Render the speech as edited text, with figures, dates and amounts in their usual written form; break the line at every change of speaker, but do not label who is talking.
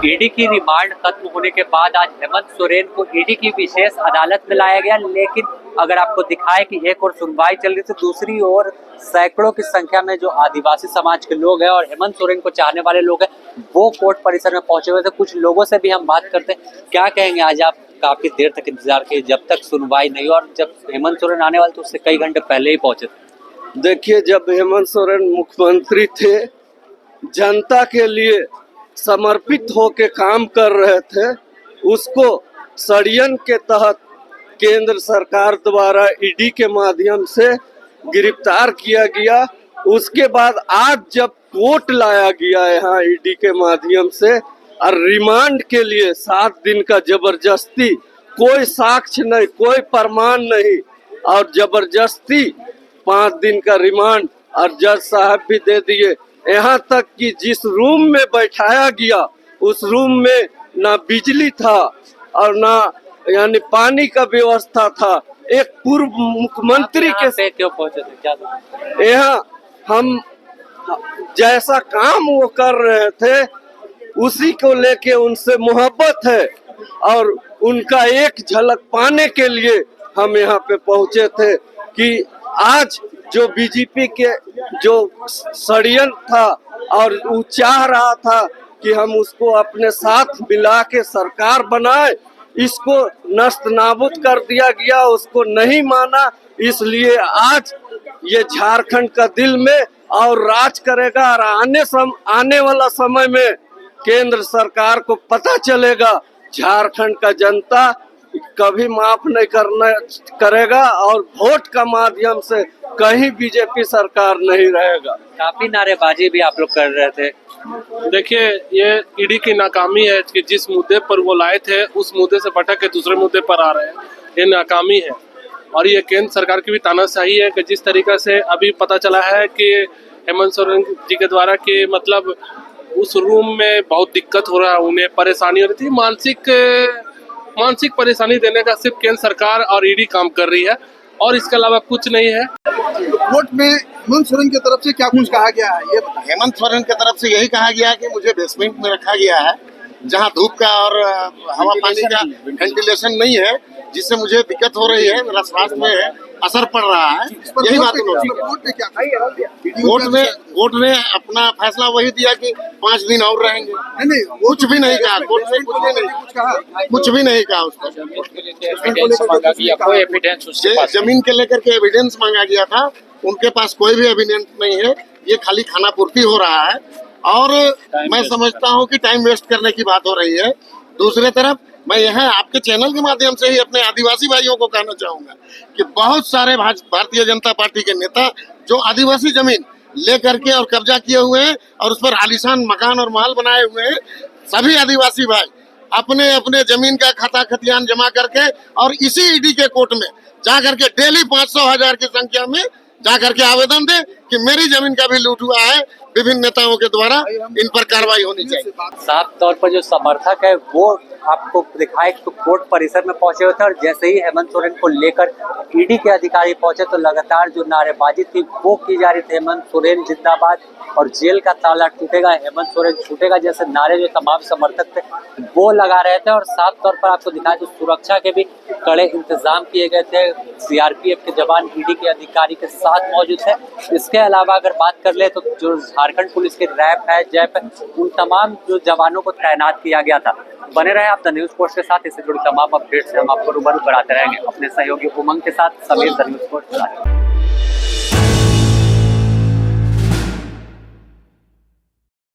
ED की remand खत्म होने के बाद आज हेमंत सोरेन को ईडी की विशेष अदालत में लाया गया। लेकिन अगर आपको दिखाए कि एक और सुनवाई चल रही थी, दूसरी ओर सैकड़ों की संख्या में जो आदिवासी समाज के लोग हैं और हेमंत सोरेन को चाहने वाले लोग हैं, वो कोर्ट परिसर में पहुंचे हुए थे। कुछ लोगों से भी हम बात करते हैं। क्या कहेंगे, आज आप काफी देर तक इंतजार किए जब तक सुनवाई नहीं, और जब हेमंत सोरेन आने वाले तो उससे कई घंटे पहले ही पहुंचे थे।
देखिए, जब हेमंत सोरेन मुख्यमंत्री थे, जनता के लिए समर्पित होकर काम कर रहे थे, उसको षड्यंत्र के तहत केंद्र सरकार द्वारा ईडी के माध्यम से गिरफ्तार किया गया। उसके बाद आज जब कोर्ट लाया गया यहाँ ईडी के माध्यम से, और रिमांड के लिए 7 दिन का जबरदस्ती, कोई साक्ष्य नहीं, कोई प्रमाण नहीं, और जबरदस्ती 5 दिन का रिमांड, और जज साहब भी दे दिए। यहाँ तक कि जिस रूम में बैठाया गया, उस रूम में ना बिजली था और ना यानी पानी का व्यवस्था था। एक पूर्व मुख्यमंत्री के
क्यों पहुंचे थे, क्या
यहाँ हम जैसा काम वो कर रहे थे उसी को लेके उनसे मोहब्बत है, और उनका एक झलक पाने के लिए हम यहाँ पे पहुंचे थे कि आज जो बीजेपी के जो षड्यंत्र था और वो चाह रहा था कि हम उसको अपने साथ मिला के सरकार बनाए, इसको नष्ट नाबूद कर दिया गया, उसको नहीं माना। इसलिए आज ये झारखंड का दिल में और राज करेगा, और आने वाला समय में केंद्र सरकार को पता चलेगा झारखंड का जनता कभी माफ नहीं करेगा, और वोट का माध्यम से कहीं बीजेपी सरकार नहीं रहेगा।
काफी नारेबाजी भी आप लोग कर रहे थे।
देखिए, ये ईडी की नाकामी है कि जिस मुद्दे पर वो लाए थे उस मुद्दे से भटक के दूसरे मुद्दे पर आ रहे हैं। ये नाकामी है, और ये केंद्र सरकार की भी तानाशाही है कि जिस तरीके से अभी पता चला है कि हेमंत सोरेन जी के द्वारा कि मतलब उस रूम में बहुत दिक्कत हो रहा है, उन्हें परेशानी हो रही थी। मानसिक परेशानी देने का सिर्फ केंद्र सरकार और ईडी काम कर रही है, और इसके अलावा कुछ नहीं है।
कोर्ट में हेमंत सोरेन की तरफ से क्या कुछ कहा गया है? ये
हेमंत सोरेन की तरफ से यही कहा गया है कि मुझे बेसमेंट में रखा गया है, जहां धूप का और हवा पानी का वेंटिलेशन नहीं है, जिससे मुझे दिक्कत हो रही है, मेरा स्वास्थ्य में असर पड़ रहा है। यही बात कोर्ट ने अपना फैसला वही दिया कि 5 दिन और रहेंगे।
नहीं,
कुछ भी नहीं कहा कोर्ट ने, कुछ भी नहीं कहा उस पर। जमीन के लेकर के एविडेंस मांगा गया था, उनके पास कोई भी एविडेंस नहीं है। ये खाली खाना पूर्ति हो रहा है, और मैं समझता हूँ कि टाइम वेस्ट करने की बात हो रही है। दूसरे तरफ मैं यहाँ आपके चैनल के माध्यम से ही अपने आदिवासी भाइयों को कहना चाहूंगा कि बहुत सारे भारतीय जनता पार्टी के नेता जो आदिवासी जमीन लेकर के और कब्जा किए हुए हैं और उस पर आलीशान मकान और महल बनाए हुए हैं, सभी आदिवासी भाई अपने अपने जमीन का खाता खतियान जमा करके और इसी ईडी के कोर्ट में जा करके डेली 500,000 की संख्या में जा करके आवेदन दे कि मेरी जमीन का भी लूट हुआ है, विभिन्न नेताओं के द्वारा इन पर कार्रवाई होनी चाहिए।
साफ तौर पर जो समर्थक है वो आपको दिखाए तो कोर्ट परिसर में पहुंचे हुए थे, और जैसे ही हेमंत सोरेन को लेकर ईडी के अधिकारी पहुंचे तो लगातार जो नारेबाजी थी वो की जा रही थी। हेमंत सोरेन जिंदाबाद और जेल का ताला टूटेगा, हेमंत सोरेन छूटेगा जैसे नारे जो तमाम समर्थक थे वो लगा रहे थे। और साफ तौर पर आपको दिखाया तो सुरक्षा के भी कड़े इंतजाम किए गए थे। सीआरपीएफ के जवान ईडी के अधिकारी के साथ मौजूद थे। इसके अलावा अगर बात कर ले तो जो झारखंड पुलिस के रैप है, जैप है, उन तमाम जो जवानों को तैनात किया गया था। बने रहे आप द न्यूज़ पोस्ट के साथ। इससे जुड़ी तमाम अपडेट्स हम आपको रूबरू कराते रहेंगे अपने सहयोगी उमंग के साथ। Sameer the news post.